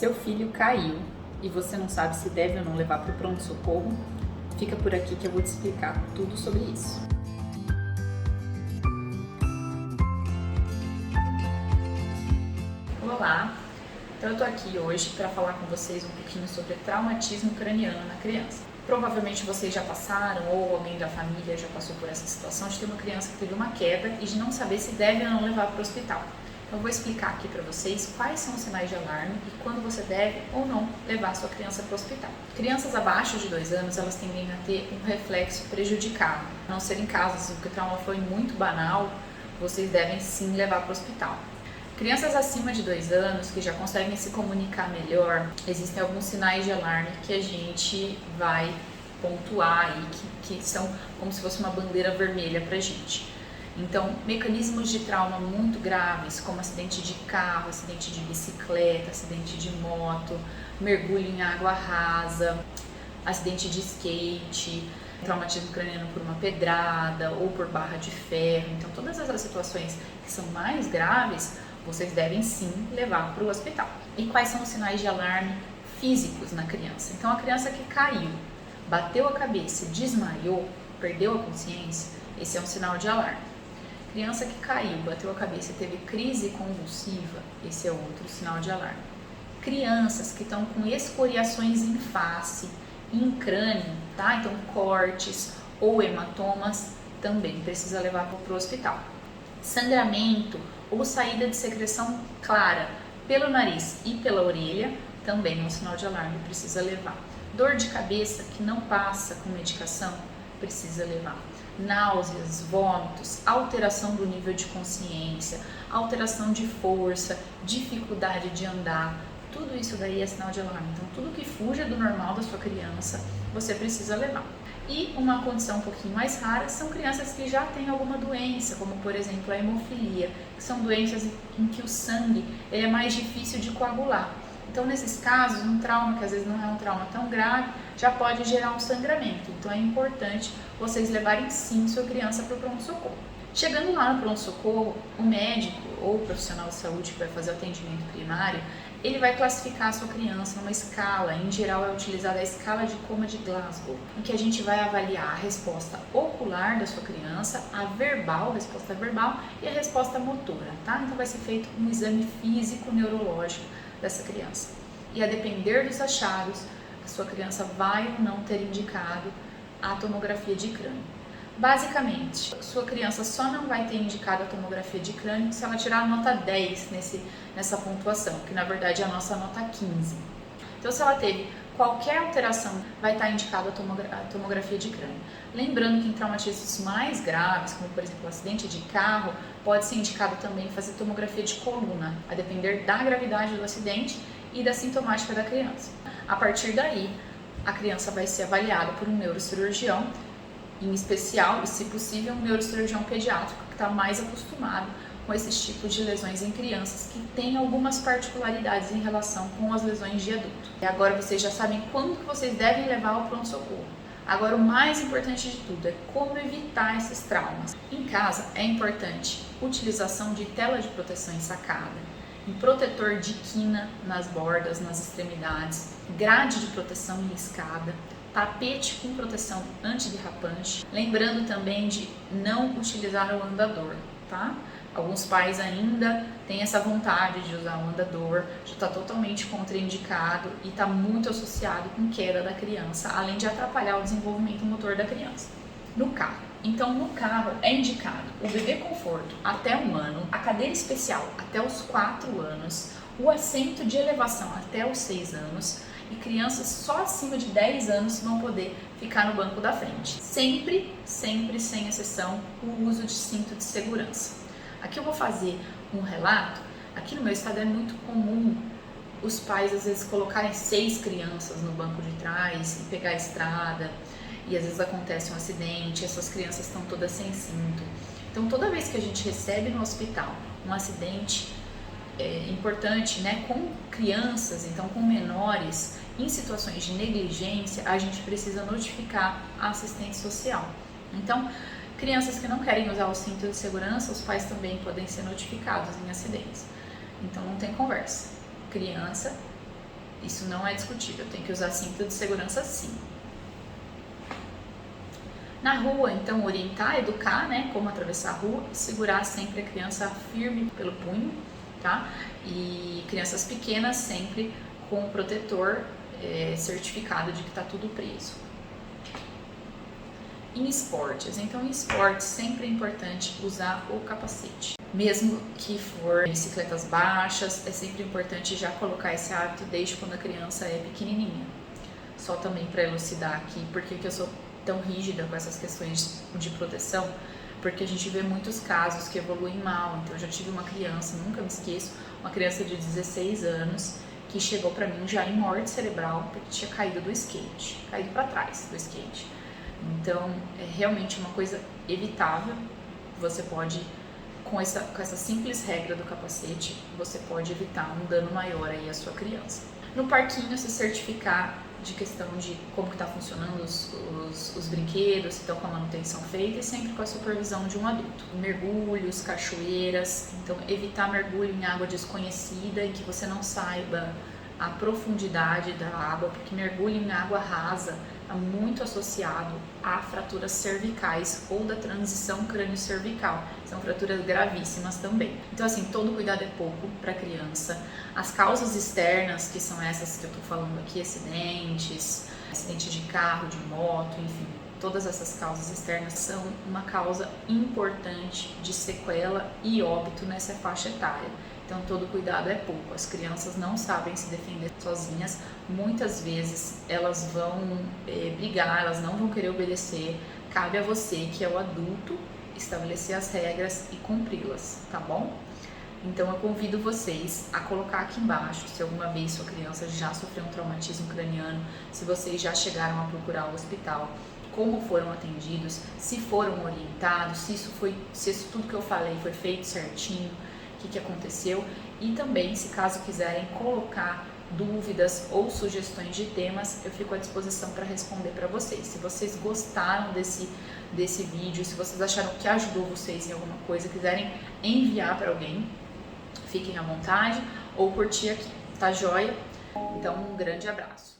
Seu filho caiu e você não sabe se deve ou não levar para o pronto-socorro? Fica por aqui que eu vou te explicar tudo sobre isso. Olá! Então eu tô aqui hoje para falar com vocês um pouquinho sobre traumatismo craniano na criança. Provavelmente vocês já passaram ou alguém da família já passou por essa situação de ter uma criança que teve uma queda e de não saber se deve ou não levar para o hospital. Então eu vou explicar aqui para vocês quais são os sinais de alarme e quando você deve ou não levar sua criança para o hospital. Crianças abaixo de 2 anos, elas tendem a ter um reflexo prejudicado. A não ser em casos em que o trauma foi muito banal, vocês devem sim levar para o hospital. Crianças acima de 2 anos que já conseguem se comunicar melhor, existem alguns sinais de alarme que a gente vai pontuar e que são como se fosse uma bandeira vermelha para a gente. Então, mecanismos de trauma muito graves, como acidente de carro, acidente de bicicleta, acidente de moto, mergulho em água rasa, acidente de skate, traumatismo craniano por uma pedrada ou por barra de ferro. Então, todas essas situações que são mais graves, vocês devem sim levar para o hospital. E quais são os sinais de alarme físicos na criança? Então, a criança que caiu, bateu a cabeça, desmaiou, perdeu a consciência, esse é um sinal de alarme. Criança que caiu, bateu a cabeça e teve crise convulsiva, esse é outro sinal de alarme. Crianças que estão com escoriações em face e em crânio, tá? Então cortes ou hematomas, também precisa levar para o hospital. Sangramento ou saída de secreção clara pelo nariz e pela orelha, também é um sinal de alarme, precisa levar. Dor de cabeça que não passa com medicação, precisa levar. Náuseas, vômitos, alteração do nível de consciência, alteração de força, dificuldade de andar, tudo isso daí é sinal de alarme. Então, tudo que fuja do normal da sua criança, você precisa levar. E uma condição um pouquinho mais rara são crianças que já têm alguma doença, como por exemplo a hemofilia, que são doenças em que o sangue ele é mais difícil de coagular. Então, nesses casos, um trauma, que às vezes não é um trauma tão grave, já pode gerar um sangramento. Então, é importante vocês levarem sim sua criança para o pronto-socorro. Chegando lá no pronto-socorro, o médico ou o profissional de saúde que vai fazer o atendimento primário, ele vai classificar a sua criança numa escala, em geral é utilizada a escala de coma de Glasgow, em que a gente vai avaliar a resposta ocular da sua criança, a verbal, a resposta verbal e a resposta motora, tá? Então vai ser feito um exame físico neurológico dessa criança. E a depender dos achados, a sua criança vai ou não ter indicado a tomografia de crânio. Basicamente, sua criança só não vai ter indicado a tomografia de crânio se ela tirar a nota 10 nessa pontuação, que na verdade é a nossa nota 15. Então, se ela teve qualquer alteração, vai estar indicada a tomografia de crânio. Lembrando que em traumatismos mais graves, como por exemplo o acidente de carro, pode ser indicado também fazer tomografia de coluna, a depender da gravidade do acidente e da sintomática da criança. A partir daí, a criança vai ser avaliada por um neurocirurgião, em especial, e se possível, um neurocirurgião pediátrico que está mais acostumado com esses tipos de lesões em crianças que têm algumas particularidades em relação com as lesões de adulto. E agora vocês já sabem quando que vocês devem levar ao pronto-socorro. Agora o mais importante de tudo é como evitar esses traumas. Em casa é importante utilização de tela de proteção ensacada, um protetor de quina nas bordas, nas extremidades, grade de proteção em escada, tapete com proteção antiderrapante, lembrando também de não utilizar o andador, tá? Alguns pais ainda têm essa vontade de usar o andador, já está totalmente contraindicado e está muito associado com queda da criança, além de atrapalhar o desenvolvimento motor da criança. No carro. Então, no carro é indicado o bebê conforto até 1 ano, a cadeira especial até os 4 anos, o assento de elevação até os 6 anos, e crianças só acima de 10 anos vão poder ficar no banco da frente. Sempre, sempre, sem exceção, o uso de cinto de segurança. Aqui eu vou fazer um relato. Aqui no meu estado é muito comum os pais às vezes colocarem 6 crianças no banco de trás e pegar a estrada, e às vezes acontece um acidente, essas crianças estão todas sem cinto. Então toda vez que a gente recebe no hospital um acidente importante, né, com crianças, então com menores, em situações de negligência, a gente precisa notificar a assistente social. Então, crianças que não querem usar o cinto de segurança, os pais também podem ser notificados em acidentes. Então, não tem conversa. Criança Isso não é discutível, tem que usar cinto de segurança sim. Na rua, então, orientar, educar, né, como atravessar a rua, segurar sempre a criança firme pelo punho, tá? E crianças pequenas sempre com o protetor certificado de que está tudo preso. Em esportes, então em esportes sempre é importante usar o capacete. Mesmo que for bicicletas baixas, é sempre importante já colocar esse hábito desde quando a criança é pequenininha. Só também para elucidar aqui por que eu sou tão rígida com essas questões de proteção, porque a gente vê muitos casos que evoluem mal. Então eu já tive uma criança, nunca me esqueço, uma criança de 16 anos que chegou para mim já em morte cerebral porque tinha caído do skate, caído para trás do skate. Então é realmente uma coisa evitável. Você pode, com essa simples regra do capacete, você pode evitar um dano maior aí à sua criança. No parquinho, se certificar de questão de como que está funcionando os brinquedos, se estão com a manutenção feita e sempre com a supervisão de um adulto. Mergulhos, cachoeiras, então evitar mergulho em água desconhecida em que você não saiba a profundidade da água, porque mergulho em água rasa está muito associado a fraturas cervicais ou da transição crânio-cervical. São fraturas gravíssimas também. Então, assim, todo cuidado é pouco para a criança. As causas externas, que são essas que eu estou falando aqui, acidente de carro, de moto, enfim, todas essas causas externas são uma causa importante de sequela e óbito nessa faixa etária. Então, todo cuidado é pouco. As crianças não sabem se defender sozinhas. Muitas vezes elas vão brigar, elas não vão querer obedecer. Cabe a você, que é o adulto, estabelecer as regras e cumpri-las, tá bom? Então, eu convido vocês a colocar aqui embaixo se alguma vez sua criança já sofreu um traumatismo craniano, se vocês já chegaram a procurar o hospital, como foram atendidos, se foram orientados, se isso tudo que eu falei foi feito certinho, o que aconteceu, e também, se caso quiserem colocar dúvidas ou sugestões de temas, eu fico à disposição para responder para vocês. Se vocês gostaram desse vídeo, se vocês acharam que ajudou vocês em alguma coisa, quiserem enviar para alguém, fiquem à vontade, ou curtir aqui, tá joia? Então, um grande abraço.